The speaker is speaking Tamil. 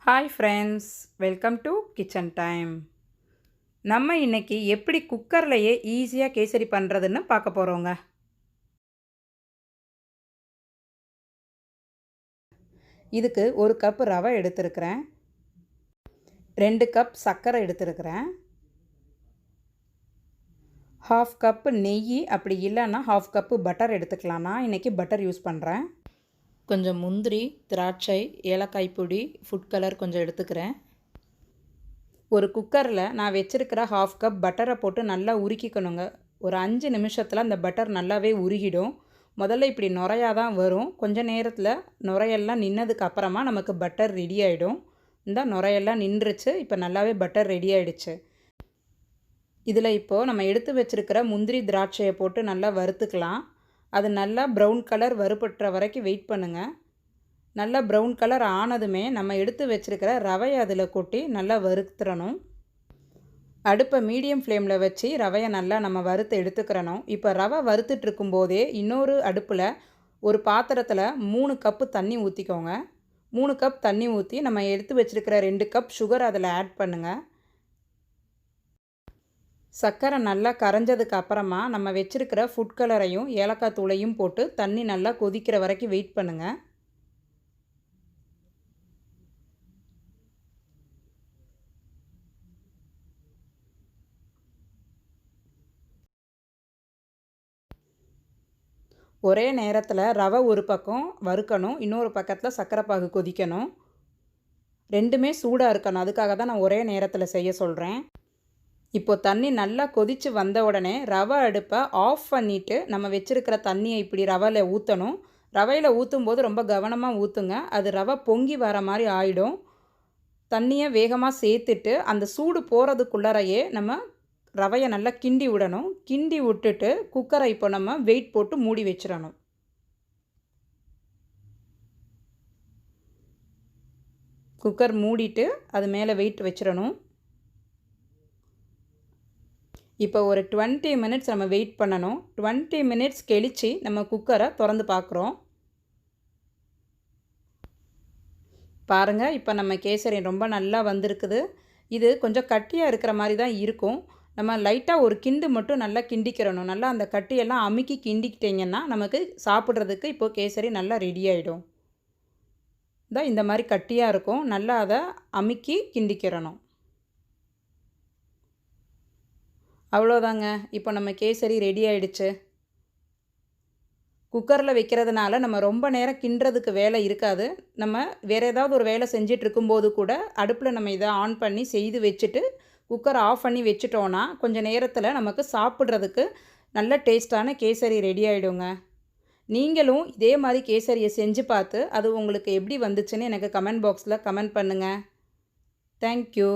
Hi friends, welcome to kitchen time. நம்ம இன்னைக்கு எப்படி குக்கர்லையே ஈஸியாக கேசரி பண்ணுறதுன்னு பார்க்க போகிறோங்க. இதுக்கு 1 கப் ரவை எடுத்துருக்கிறேன், 2 கப் சர்க்கரை எடுத்துருக்கிறேன், 1/2 கப் நெய், அப்படி இல்லைன்னா 1/2 கப் பட்டர் எடுத்துக்கலாம். நான் இன்றைக்கி பட்டர் யூஸ் பண்ணுறேன். கொஞ்சம் முந்திரி, திராட்சை, ஏலக்காய் பொடி, ஃபுட் கலர் கொஞ்சம் எடுத்துக்கிறேன். ஒரு குக்கரில் நான் வச்சுருக்கிற 1/2 கப் பட்டரை போட்டு நல்லா உருக்கிக்கணுங்க. ஒரு 5 நிமிஷத்தில் அந்த பட்டர் நல்லாவே உருகிடும். முதல்ல இப்படி நுரையாக தான் வரும். கொஞ்ச நேரத்தில் நுரையெல்லாம் நின்னதுக்கு அப்புறமா நமக்கு பட்டர் ரெடி ஆகிடும். இந்த நுரையெல்லாம் நின்றுச்சு. இப்போ நல்லாவே பட்டர் ரெடி ஆகிடுச்சு. இதில் இப்போது நம்ம எடுத்து வச்சுருக்கிற முந்திரி திராட்சையை போட்டு நல்லா வறுத்துக்கலாம். அது நல்லா ப்ரௌன் கலர் வறுபட்டுற வரைக்கும் வெயிட் பண்ணுங்கள். நல்லா ப்ரௌன் கலர் ஆனதுமே நம்ம எடுத்து வச்சுருக்கிற ரவையை அதில் கொட்டி நல்லா வறுத்துறணும். அடுப்பை மீடியம் ஃப்ளேமில் வச்சு ரவையை நல்லா நம்ம வறுத்து எடுத்துக்கிறணும். இப்போ ரவை வறுத்துட்டு இருக்கும்போதே இன்னொரு அடுப்பில் ஒரு பாத்திரத்தில் 3 கப்பு தண்ணி ஊற்றிக்கோங்க. 3 கப் தண்ணி ஊற்றி நம்ம எடுத்து வச்சுருக்கிற 2 கப் சுகர் அதில் ஆட் பண்ணுங்கள். சர்க்கரை நல்லா கரைஞ்சதுக்கு அப்புறமா நம்ம வச்சுருக்கிற ஃபுட் கலரையும் ஏலக்காய் தூளையும் போட்டு தண்ணி நல்லா கொதிக்கிற வரைக்கும் வெயிட் பண்ணுங்கள். ஒரே நேரத்தில் ரவை ஒரு பக்கம் வறுக்கணும், இன்னொரு பக்கத்தில் சர்க்கரை பாகு கொதிக்கணும். ரெண்டுமே சூடாக இருக்கணும். அதுக்காக தான் நான் ஒரே நேரத்தில் செய்ய சொல்கிறேன். இப்போது தண்ணி நல்லா கொதித்து வந்த உடனே ரவை அடுப்பை ஆஃப் பண்ணிவிட்டு நம்ம வச்சுருக்கிற தண்ணியை இப்படி ரவையில் ஊற்றணும். ரவையில் ஊற்றும்போது ரொம்ப கவனமாக ஊற்றுங்க. அது ரவை பொங்கி வர மாதிரி ஆகிடும். தண்ணியை வேகமாக சேர்த்துட்டு அந்த சூடு போகிறதுக்குள்ளறையே நம்ம ரவையை நல்லா கிண்டி விடணும். கிண்டி விட்டுட்டு குக்கரை இப்போ நம்ம வெயிட் போட்டு மூடி வச்சிடணும். குக்கர் மூடிட்டு அது மேலே வெயிட் வச்சிடணும். இப்போ ஒரு 20 மினிட்ஸ் நம்ம வெயிட் பண்ணணும். 20 மினிட்ஸ் கழித்து நம்ம குக்கரை திறந்து பார்க்குறோம். பாருங்கள், இப்போ நம்ம கேசரி ரொம்ப நல்லா வந்திருக்குது. இது கொஞ்சம் கட்டியாக இருக்கிற மாதிரி தான் இருக்கும். நம்ம லைட்டாக ஒரு கிண்டு மட்டும் நல்லா கிண்டிக்கிறணும். நல்லா அந்த கட்டியெல்லாம் அமுக்கி கிண்டிக்கிட்டிங்கன்னா நமக்கு சாப்பிட்றதுக்கு இப்போது கேசரி நல்லா ரெடி ஆகிடும். இந்த மாதிரி கட்டியாக இருக்கும். நல்லா அதை அமுக்கி கிண்டிக்கிறணும். அவ்வளோதாங்க, இப்போ நம்ம கேசரி ரெடி ஆகிடுச்சு. குக்கரில் வைக்கிறதுனால நம்ம ரொம்ப நேரம் கிண்டுறதுக்கு வேலை இருக்காது. நம்ம வேறு ஏதாவது ஒரு வேலை செஞ்சிட்டு இருக்கும்போது கூட அடுப்பில் நம்ம இதை ஆன் பண்ணி செய்து வச்சுட்டு குக்கரை ஆஃப் பண்ணி வச்சுட்டோன்னா கொஞ்சம் நேரத்தில் நமக்கு சாப்பிட்றதுக்கு நல்ல டேஸ்ட்டான கேசரி ரெடி ஆகிடுங்க. நீங்களும் இதே மாதிரி கேசரியை செஞ்சு பார்த்து அது உங்களுக்கு எப்படி வந்துச்சுன்னு எனக்கு கமெண்ட் பாக்ஸில் கமெண்ட் பண்ணுங்கள். தேங்க்யூ.